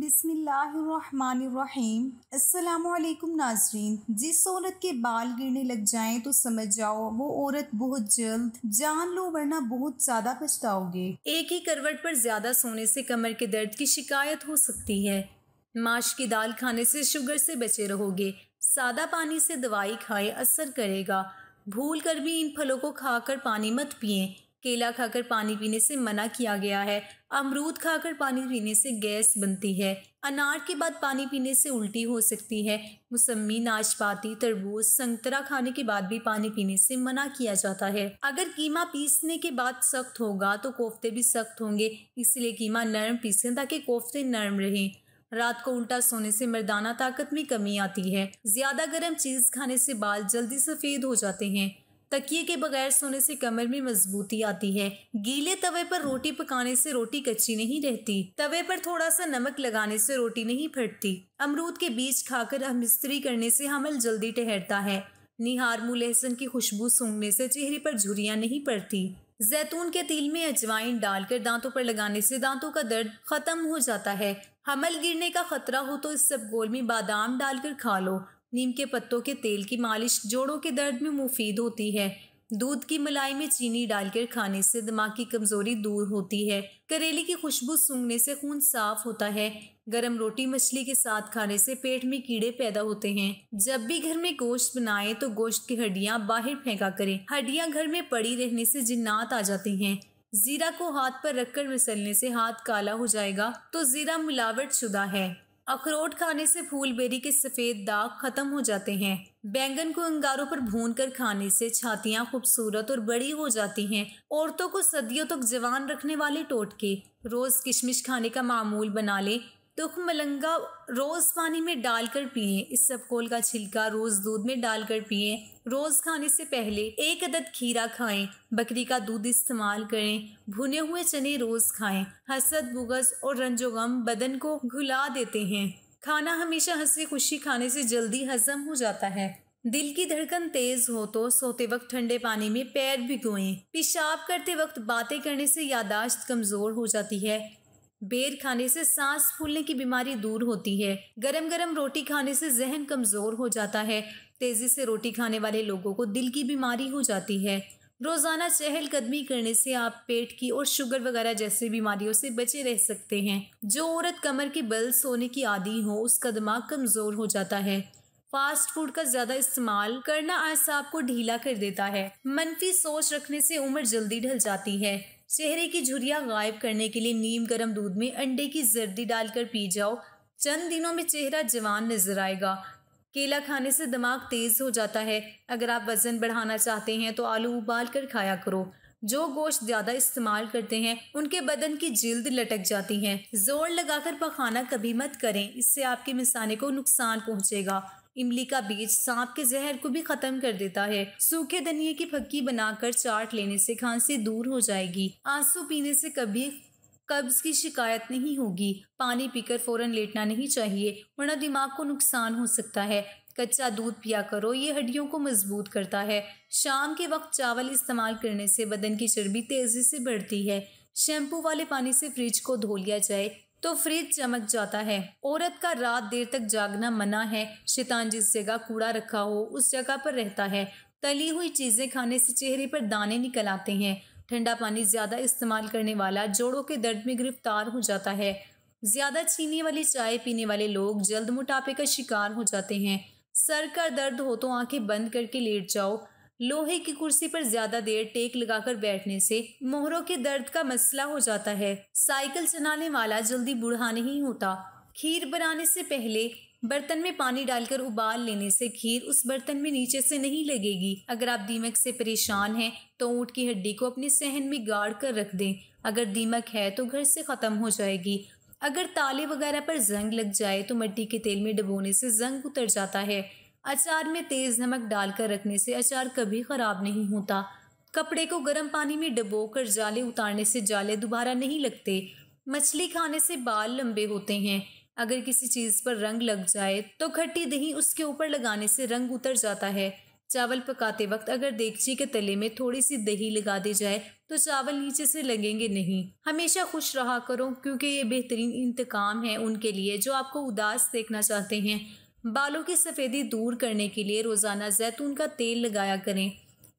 बिस्मिल्लाहिर्रहमानिर्रहीम। अस्सलामुअलैकुम नाजरीन। जिस औरत के बाल गिरने लग जाएं तो समझ जाओ वो औरत बहुत जल्द जान लो, वरना बहुत ज्यादा पछताओगे। एक ही करवट पर ज्यादा सोने से कमर के दर्द की शिकायत हो सकती है। माश की दाल खाने से शुगर से बचे रहोगे। सादा पानी से दवाई खाए असर करेगा। भूल कर भी इन फलों को खाकर पानी मत पिए। केला खाकर पानी पीने से मना किया गया है। अमरूद खाकर पानी पीने से गैस बनती है। अनार के बाद पानी पीने से उल्टी हो सकती है। मौसमी, नाशपाती, तरबूज, संतरा खाने के बाद भी पानी पीने से मना किया जाता है। अगर कीमा पीसने के बाद सख्त होगा तो कोफ्ते भी सख्त होंगे, इसलिए कीमा नरम पीसें ताकि कोफ्ते नरम रहें। रात को उल्टा सोने से मर्दाना ताकत में कमी आती है। ज्यादा गर्म चीज खाने से बाल जल्दी सफेद हो जाते हैं। तकिए के बगैर सोने से कमर में मजबूती आती है। गीले तवे पर रोटी पकाने से रोटी कच्ची नहीं रहती। तवे पर थोड़ा सा नमक लगाने से रोटी नहीं फटती। अमरूद के बीज खाकर अमिस्त्री करने से हमल जल्दी ठहरता है। निहार मुँह लहसुन की खुशबू सूंघने से चेहरे पर झुर्रियां नहीं पड़ती। जैतून के तेल में अजवाइन डालकर दांतों पर लगाने से दांतों का दर्द खत्म हो जाता है। हमल गिरने का खतरा हो तो इस सब घोल में बादाम डालकर खा लो। नीम के पत्तों के तेल की मालिश जोड़ों के दर्द में मुफीद होती है। दूध की मलाई में चीनी डालकर खाने से दिमाग की कमजोरी दूर होती है। करेले की खुशबू सूंघने से खून साफ होता है। गरम रोटी मछली के साथ खाने से पेट में कीड़े पैदा होते हैं। जब भी घर में गोश्त बनाए तो गोश्त की हड्डियां बाहर फेंका करें। हड्डियां घर में पड़ी रहने से जिन्नात आ जाते हैं। जीरा को हाथ पर रखकर मसलने से हाथ काला हो जाएगा तो जीरा मिलावट शुदा है। अखरोट खाने से फूल बेरी के सफेद दाग खत्म हो जाते हैं। बैंगन को अंगारों पर भूनकर खाने से छातियां खूबसूरत और बड़ी हो जाती हैं। औरतों को सदियों तक जवान रखने वाले टोटके। रोज किशमिश खाने का मामूल बना लें। तुख मलंगा रोज पानी में डालकर पिए। इस सब कोल का छिलका रोज दूध में डालकर पिए। रोज खाने से पहले 1 अदद खीरा खाएं। बकरी का दूध इस्तेमाल करें। भुने हुए चने रोज खाएं। हसद, बुग़्ज़ और रंजोगम बदन को घुला देते हैं। खाना हमेशा हंसी खुशी खाने से जल्दी हजम हो जाता है। दिल की धड़कन तेज हो तो सोते वक्त ठंडे पानी में पैर भिगोएं। पेशाब करते वक्त बातें करने से यादाश्त कमजोर हो जाती है। बेर खाने से सांस फूलने की बीमारी दूर होती है। गरम गरम रोटी खाने से जहन कमजोर हो जाता है। तेजी से रोटी खाने वाले लोगों को दिल की बीमारी हो जाती है। रोजाना चहलकदमी करने से आप पेट की और शुगर वगैरह जैसी बीमारियों से बचे रह सकते हैं। जो औरत कमर के बल सोने की आदी हो उसका दिमाग कमजोर हो जाता है। फास्ट फूड का ज्यादा इस्तेमाल करना आसाब को ढीला कर देता है। मनफी सोच रखने से उम्र जल्दी ढल जाती है। चेहरे की झुर्रियां गायब करने के लिए नीम गर्म दूध में अंडे की जर्दी डालकर पी जाओ। चंद दिनों में चेहरा जवान नजर आएगा। केला खाने से दिमाग तेज हो जाता है। अगर आप वजन बढ़ाना चाहते हैं तो आलू उबाल कर खाया करो। जो गोश्त ज्यादा इस्तेमाल करते हैं उनके बदन की जिल्द लटक जाती है। जोर लगाकर पखाना कभी मत करें, इससे आपके मिसाने को नुकसान पहुंचेगा। इमली का बीज सांप के जहर को भी खत्म कर देता है। सूखे धनिये की फक्की बनाकर चाट लेने से खांसी दूर हो जाएगी। आंसू पीने से कभी कब्ज की शिकायत नहीं होगी। पानी पीकर फौरन लेटना नहीं चाहिए, वरना दिमाग को नुकसान हो सकता है। कच्चा दूध पिया करो, ये हड्डियों को मजबूत करता है। शाम के वक्त चावल इस्तेमाल करने से बदन की चर्बी तेजी से बढ़ती है। शैम्पू वाले पानी से फ्रिज को धो लिया जाए तो फ्रिज चमक जाता है। औरत का रात देर तक जागना मना है। शैतान जिस जगह कूड़ा रखा हो उस जगह पर रहता है। तली हुई चीजें खाने से चेहरे पर दाने निकल आते हैं। ठंडा पानी ज्यादा इस्तेमाल करने वाला जोड़ों के दर्द में गिरफ्तार हो जाता है। ज्यादा चीनी वाली चाय पीने वाले लोग जल्द मोटापे का शिकार हो जाते हैं। सर का दर्द हो तो आंखें बंद करके लेट जाओ। लोहे की कुर्सी पर ज्यादा देर टेक लगाकर बैठने से मोहरों के दर्द का मसला हो जाता है। साइकिल चलाने वाला जल्दी बूढ़ा नहीं होता। खीर बनाने से पहले बर्तन में पानी डालकर उबाल लेने से खीर उस बर्तन में नीचे से नहीं लगेगी। अगर आप दीमक से परेशान हैं तो ऊंट की हड्डी को अपने सहन में गाड़ कर रख दें। अगर दीमक है तो घर से खत्म हो जाएगी। अगर ताले वगैरह पर जंग लग जाए तो मिट्टी के तेल में डुबोने से जंग उतर जाता है। अचार में तेज नमक डालकर रखने से अचार कभी खराब नहीं होता। कपड़े को गर्म पानी में डुबोकर जाले उतारने से जाले दोबारा नहीं लगते। मछली खाने से बाल लंबे होते हैं। अगर किसी चीज पर रंग लग जाए तो खट्टी दही उसके ऊपर लगाने से रंग उतर जाता है। चावल पकाते वक्त अगर देगची के तले में थोड़ी सी दही लगा दी जाए तो चावल नीचे से लगेंगे नहीं। हमेशा खुश रहा करो, क्योंकि ये बेहतरीन इंतकाम है उनके लिए जो आपको उदास देखना चाहते हैं। बालों की सफ़ेदी दूर करने के लिए रोज़ाना जैतून का तेल लगाया करें।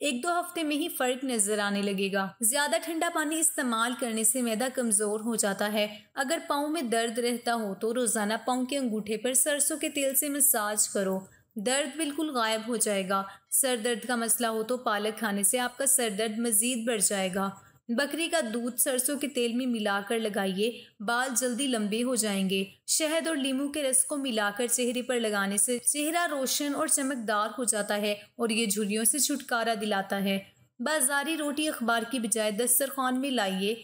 1-2 हफ्ते में ही फ़र्क नज़र आने लगेगा। ज़्यादा ठंडा पानी इस्तेमाल करने से मैदा कमज़ोर हो जाता है। अगर पाँव में दर्द रहता हो तो रोज़ाना पाँव के अंगूठे पर सरसों के तेल से मसाज करो, दर्द बिल्कुल गायब हो जाएगा। सर दर्द का मसला हो तो पालक खाने से आपका सर दर्द मज़ीद बढ़ जाएगा। बकरी का दूध सरसों के तेल में मिलाकर लगाइए, बाल जल्दी लंबे हो जाएंगे। शहद और नींबू के रस को मिलाकर चेहरे पर लगाने से चेहरा रोशन और चमकदार हो जाता है और ये झुर्रियों से छुटकारा दिलाता है। बाजारी रोटी अखबार की बजाय दस्तरखान में लाइए।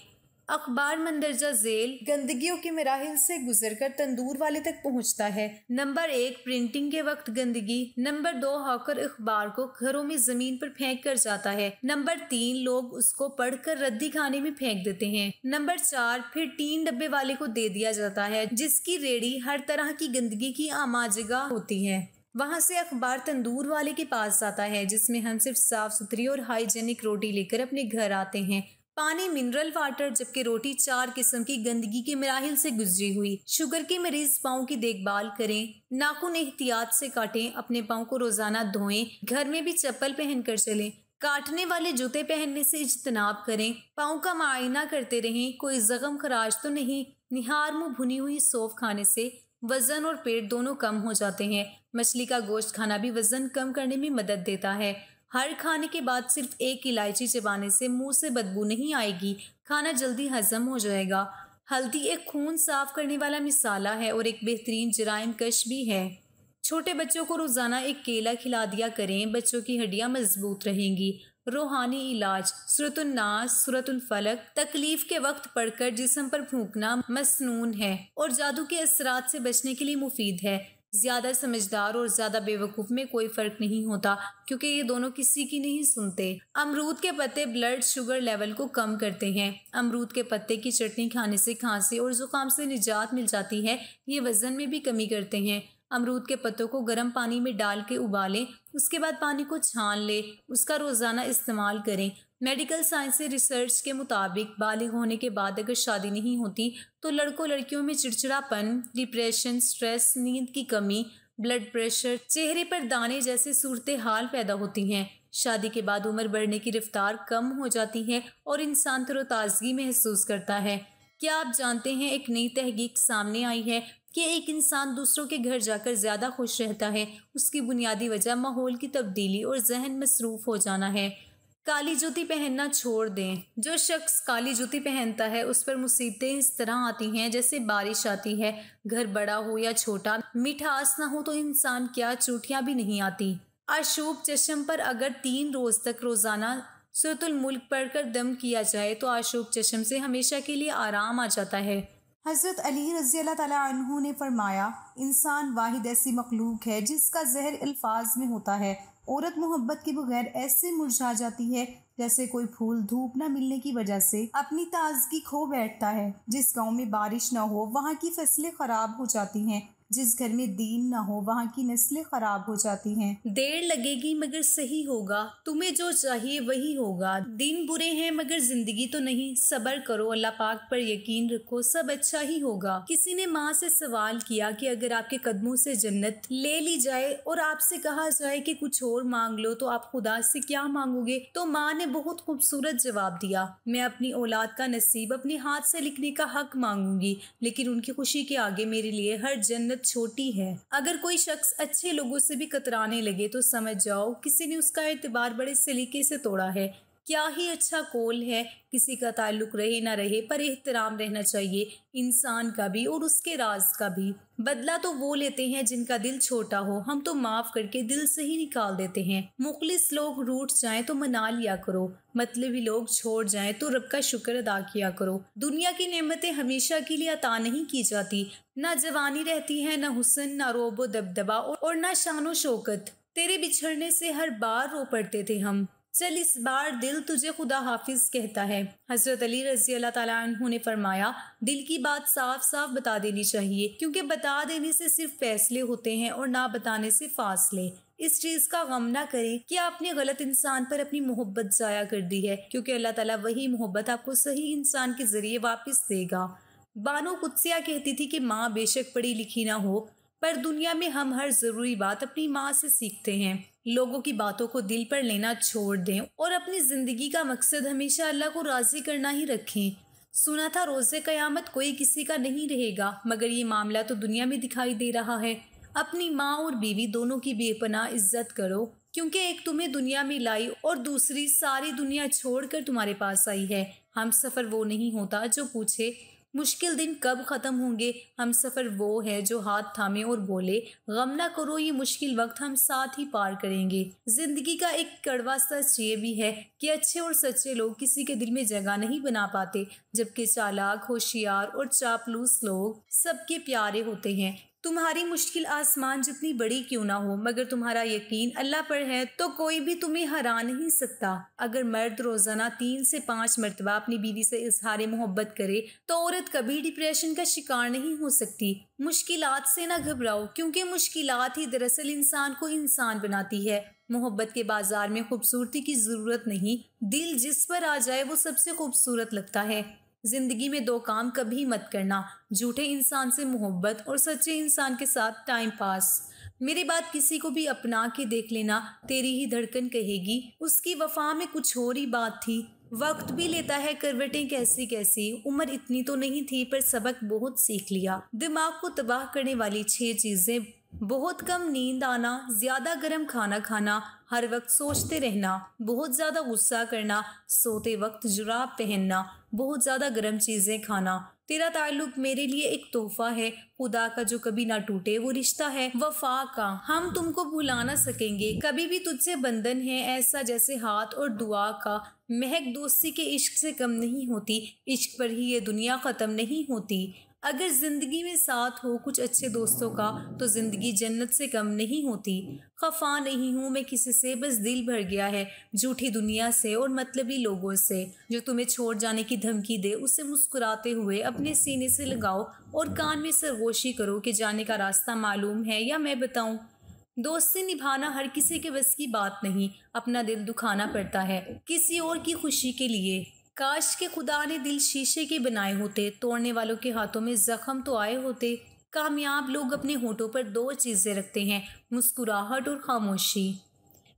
अखबार मंदरजा झेल गंदगियों के मराहिल से गुजरकर तंदूर वाले तक पहुंचता है। नंबर 1, प्रिंटिंग के वक्त गंदगी। नंबर 2, हॉकर अखबार को घरों में जमीन पर फेंक कर जाता है। नंबर 3, लोग उसको पढ़कर रद्दी खाने में फेंक देते हैं। नंबर 4, फिर टीन डब्बे वाले को दे दिया जाता है, जिसकी रेडी हर तरह की गंदगी की आमाजगा होती है। वहाँ से अखबार तंदूर वाले के पास आता है, जिसमें हम सिर्फ साफ सुथरी और हाइजेनिक रोटी लेकर अपने घर आते हैं। पानी मिनरल वाटर, जबकि रोटी 4 किस्म की गंदगी के मराहिल से गुजरी हुई। शुगर के मरीज पाँव की देखभाल करें, नाखून एहतियात से काटें, अपने पाँव को रोजाना धोएं, घर में भी चप्पल पहनकर चलें, काटने वाले जूते पहनने से इज्तनाब करें, पाँव का मुआयना करते रहें, कोई जख्म खराश तो नहीं। निहार मुँह भुनी हुई सौंफ खाने से वजन और पेट दोनों कम हो जाते हैं। मछली का गोश्त खाना भी वजन कम करने में मदद देता है। हर खाने के बाद सिर्फ 1 इलायची चबाने से मुंह से बदबू नहीं आएगी, खाना जल्दी हजम हो जाएगा। हल्दी एक खून साफ करने वाला मिसाला है और एक बेहतरीन जराइम कश भी है। छोटे बच्चों को रोजाना एक केला खिला दिया करें, बच्चों की हड्डियां मजबूत रहेंगी। रूहानी इलाज, सूरतुल नास, सूरतुल फलक तकलीफ के वक्त पढ़कर जिस्म पर फूंकना मसनून है और जादू के असरात से बचने के लिए मुफीद है। ज्यादा समझदार और ज्यादा बेवकूफ में कोई फर्क नहीं होता, क्योंकि ये दोनों किसी की नहीं सुनते। अमरूद के पत्ते ब्लड शुगर लेवल को कम करते हैं। अमरूद के पत्ते की चटनी खाने से खांसी और जुकाम से निजात मिल जाती है। ये वजन में भी कमी करते हैं। अमरूद के पत्तों को गर्म पानी में डाल के उबालें, उसके बाद पानी को छान लें, उसका रोजाना इस्तेमाल करें। मेडिकल साइंस से रिसर्च के मुताबिक बालिग होने के बाद अगर शादी नहीं होती तो लड़कों लड़कियों में चिड़चिड़ापन, डिप्रेशन, स्ट्रेस, नींद की कमी, ब्लड प्रेशर, चेहरे पर दाने जैसे सूरत हाल पैदा होती हैं। शादी के बाद उम्र बढ़ने की रफ्तार कम हो जाती है और इंसान तरोताजगी महसूस करता है। क्या आप जानते हैं, एक नई तहकीक सामने आई है कि एक इंसान दूसरों के घर जाकर ज्यादा खुश रहता है। उसकी बुनियादी वजह माहौल की तब्दीली और जहन मसरूफ हो जाना है। काली जूती पहनना छोड़ दें। जो शख्स काली जूती पहनता है उस पर मुसीबतें इस तरह आती हैं जैसे बारिश आती है। घर बड़ा हो या छोटा, मिठास ना हो तो इंसान क्या, चूटियां भी नहीं आती। आशूब चश्म पर अगर 3 रोज तक रोजाना सूरतुल मुल्क पढ़कर दम किया जाए तो आशूब चश्म से हमेशा के लिए आराम आ जाता है। हज़रत अली रज़ी अल्लाह ताला अन्हु ने फरमाया, इंसान वाहिद ऐसी मखलूक है जिसका जहर अल्फाज में होता है। औरत मोहब्बत के बगैर ऐसे मुरझा जाती है जैसे कोई फूल धूप न मिलने की वजह से अपनी ताजगी खो बैठता है। जिस गांव में बारिश न हो वहाँ की फसलें खराब हो जाती हैं। जिस घर में दीन न हो वहाँ की नस्लें खराब हो जाती हैं। देर लगेगी मगर सही होगा, तुम्हें जो चाहिए वही होगा। दिन बुरे हैं मगर जिंदगी तो नहीं, सब्र करो, अल्लाह पाक पर यकीन रखो, सब अच्छा ही होगा। किसी ने माँ से सवाल किया कि अगर आपके कदमों से जन्नत ले ली जाए और आपसे कहा जाए कि कुछ और मांग लो तो आप खुदा से क्या मांगोगे? तो माँ ने बहुत खूबसूरत जवाब दिया, मैं अपनी औलाद का नसीब अपने हाथ से लिखने का हक मांगूंगी, लेकिन उनकी खुशी के आगे मेरे लिए हर जन्नत छोटी है। अगर कोई शख्स अच्छे लोगों से भी कतराने लगे तो समझ जाओ किसी ने उसका एतबार बड़े सलीके से तोड़ा है। क्या ही अच्छा कौल है, किसी का ताल्लुक रहे ना रहे पर एहतराम रहना चाहिए, इंसान का भी और उसके राज का भी। बदला तो वो लेते हैं जिनका दिल छोटा हो, हम तो माफ करके दिल से ही निकाल देते हैं। मुखलिस लोग रूठ जाएं तो मना लिया करो, मतलबी लोग छोड़ जाएं तो रब का शुक्र अदा किया करो। दुनिया की नेमतें हमेशा के लिए अता नहीं की जाती, ना जवानी रहती है, ना हुस्न, ना रोबो दबदबा और ना शानो शौकत। तेरे बिछड़ने से हर बार रो पड़ते थे हम, चल इस बार दिल तुझे खुदा हाफिज कहता है। हजरत अली रज़ी अल्लाह ताला अन्हु ने फरमाया, दिल की बात साफ साफ बता देनी चाहिए, क्योंकि बता देने से सिर्फ फैसले होते हैं और ना बताने से फासले। इस चीज का गम ना करें कि आपने गलत इंसान पर अपनी मोहब्बत जाया कर दी है, क्योंकि अल्लाह ताला वही मोहब्बत आपको सही इंसान के जरिए वापस देगा। बानो कुदसिया कहती थी कि माँ बेशक पढ़ी लिखी ना हो, पर दुनिया में हम हर जरूरी बात अपनी माँ से सीखते हैं। लोगों की बातों को दिल पर लेना छोड़ दें और अपनी जिंदगी का मकसद हमेशा अल्लाह को राजी करना ही रखें। सुना था रोज़े क़यामत कोई किसी का नहीं रहेगा, मगर ये मामला तो दुनिया में दिखाई दे रहा है। अपनी माँ और बीवी दोनों की बेपनाह इज्जत करो, क्योंकि एक तुम्हें दुनिया में लाई और दूसरी सारी दुनिया छोड़कर तुम्हारे पास आई है। हम सफ़र वो नहीं होता जो पूछे मुश्किल दिन कब ख़त्म होंगे। हम सफ़र वो है जो हाथ थामे और बोले गम ना करो, ये मुश्किल वक्त हम साथ ही पार करेंगे। ज़िंदगी का एक कड़वा सच ये भी है कि अच्छे और सच्चे लोग किसी के दिल में जगह नहीं बना पाते, जबकि चालाक, होशियार और चापलूस लोग सबके प्यारे होते हैं। तुम्हारी मुश्किल आसमान जितनी बड़ी क्यों ना हो, मगर तुम्हारा यकीन अल्लाह पर है तो कोई भी तुम्हें हरा नहीं सकता। अगर मर्द रोजाना 3 से 5 मरतबा अपनी बीवी से इजहार मोहब्बत करे तो औरत कभी डिप्रेशन का शिकार नहीं हो सकती। मुश्किलात से ना घबराओ, क्योंकि मुश्किलात ही दरअसल इंसान को इंसान बनाती है। मोहब्बत के बाजार में खूबसूरती की जरूरत नहीं, दिल जिस पर आ जाए वो सबसे खूबसूरत लगता है। जिंदगी में 2 काम कभी मत करना, झूठे इंसान से मोहब्बत और सच्चे इंसान के साथ टाइम पास। मेरी बात किसी को भी अपना के देख लेना, तेरी ही धड़कन कहेगी उसकी वफा में कुछ और ही बात थी। वक्त भी लेता है करवटें कैसी कैसी, उम्र इतनी तो नहीं थी पर सबक बहुत सीख लिया। दिमाग को तबाह करने वाली 6 चीजें: बहुत कम नींद आना, ज्यादा गर्म खाना खाना, हर वक्त सोचते रहना, बहुत ज्यादा गुस्सा करना, सोते वक्त जुराब पहनना, बहुत ज्यादा गर्म चीजें खाना। तेरा ताल्लुक मेरे लिए एक तोहफा है, खुदा का जो कभी ना टूटे वो रिश्ता है वफा का। हम तुमको भुला ना सकेंगे, कभी भी तुझसे बंधन है ऐसा जैसे हाथ और दुआ का। महक दोस्ती के इश्क से कम नहीं होती, इश्क पर ही ये दुनिया खत्म नहीं होती। अगर जिंदगी में साथ हो कुछ अच्छे दोस्तों का तो जिंदगी जन्नत से कम नहीं होती। खफा नहीं हूँ मैं किसी से, बस दिल भर गया है झूठी दुनिया से और मतलबी लोगों से। जो तुम्हें छोड़ जाने की धमकी दे उसे मुस्कुराते हुए अपने सीने से लगाओ और कान में सरगोशी करो कि जाने का रास्ता मालूम है या मैं बताऊं। दोस्ती निभाना हर किसी के बस की बात नहीं, अपना दिल दुखाना पड़ता है किसी और की खुशी के लिए। काश के खुदा ने दिल शीशे के बनाए होते, तोड़ने वालों के हाथों में जख्म तो आए होते। कामयाब लोग अपने होठों पर 2 चीजें रखते हैं, मुस्कुराहट और खामोशी।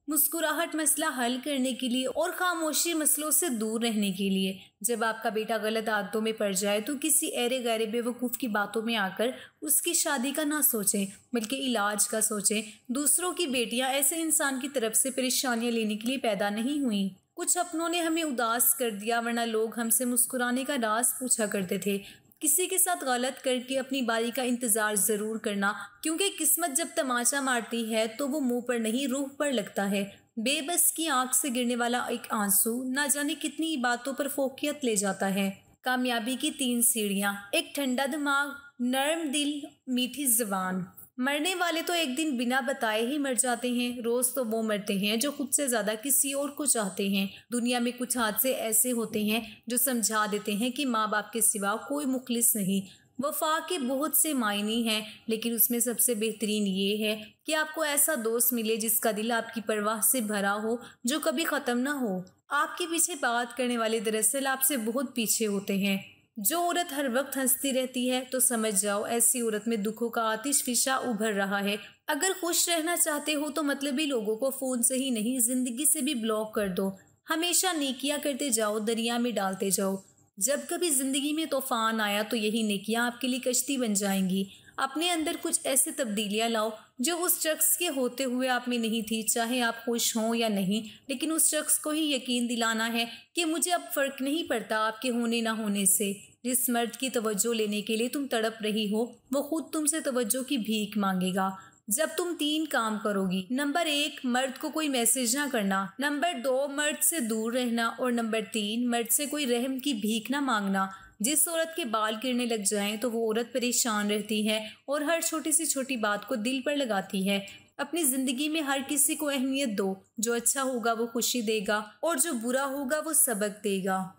मुस्कुराहट मसला हल करने के लिए और खामोशी मसलों से दूर रहने के लिए। जब आपका बेटा गलत आदतों में पड़ जाए तो किसी ऐरे गैरे बेवकूफ़ की बातों में आकर उसकी शादी का ना सोचें, बल्कि इलाज का सोचें। दूसरों की बेटियां ऐसे इंसान की तरफ से परेशानियां लेने के लिए पैदा नहीं हुई। कुछ अपनों ने हमें उदास कर दिया, वरना लोग हमसे मुस्कुराने का राज पूछा करते थे। किसी के साथ गलत करके अपनी बारी का इंतजार जरूर करना, क्योंकि किस्मत जब तमाचा मारती है तो वो मुंह पर नहीं रूह पर लगता है। बेबस की आंख से गिरने वाला एक आंसू ना जाने कितनी बातों पर फोकियत ले जाता है। कामयाबी की 3 सीढ़ियां: एक ठंडा दिमाग, नर्म दिल, मीठी जुबान। मरने वाले तो एक दिन बिना बताए ही मर जाते हैं। रोज तो वो मरते हैं जो खुद से ज्यादा किसी और को चाहते हैं। दुनिया में कुछ हादसे ऐसे होते हैं जो समझा देते हैं कि माँ बाप के सिवा कोई मुखलिस नहीं। वफा के बहुत से मायने हैं, लेकिन उसमें सबसे बेहतरीन ये है कि आपको ऐसा दोस्त मिले जिसका दिल आपकी परवाह से भरा हो, जो कभी ख़त्म ना हो। आपके पीछे बात करने वाले दरअसल आपसे बहुत पीछे होते हैं। जो औरत हर वक्त हंसती रहती है तो समझ जाओ ऐसी औरत में दुखों का आतिश फिशा उभर रहा है। अगर खुश रहना चाहते हो तो मतलबी लोगों को फ़ोन से ही नहीं, जिंदगी से भी ब्लॉक कर दो। हमेशा नेकियां करते जाओ, दरिया में डालते जाओ। जब कभी जिंदगी में तूफान आया तो यही नेकियां आपके लिए कश्ती बन जाएंगी। अपने अंदर कुछ ऐसी तब्दीलियां लाओ जो उस शख्स के होते हुए आप में नहीं थी। चाहे आप खुश हों या नहीं, लेकिन उस शख्स को ही यकीन दिलाना है कि मुझे अब फर्क नहीं पड़ता आपके होने ना होने से। जिस मर्द की तवज्जो लेने के लिए तुम तड़प रही हो वो खुद तुमसे तवज्जो की भीख मांगेगा जब तुम 3 काम करोगी। नंबर 1, मर्द को कोई मैसेज ना करना। नंबर 2, मर्द से दूर रहना। और नंबर 3, मर्द से कोई रहम की भीख ना मांगना। जिस औरत के बाल गिरने लग जाएं तो वो औरत परेशान रहती है और हर छोटी सी छोटी बात को दिल पर लगाती है। अपनी जिंदगी में हर किसी को अहमियत दो। जो अच्छा होगा वो खुशी देगा और जो बुरा होगा वो सबक देगा।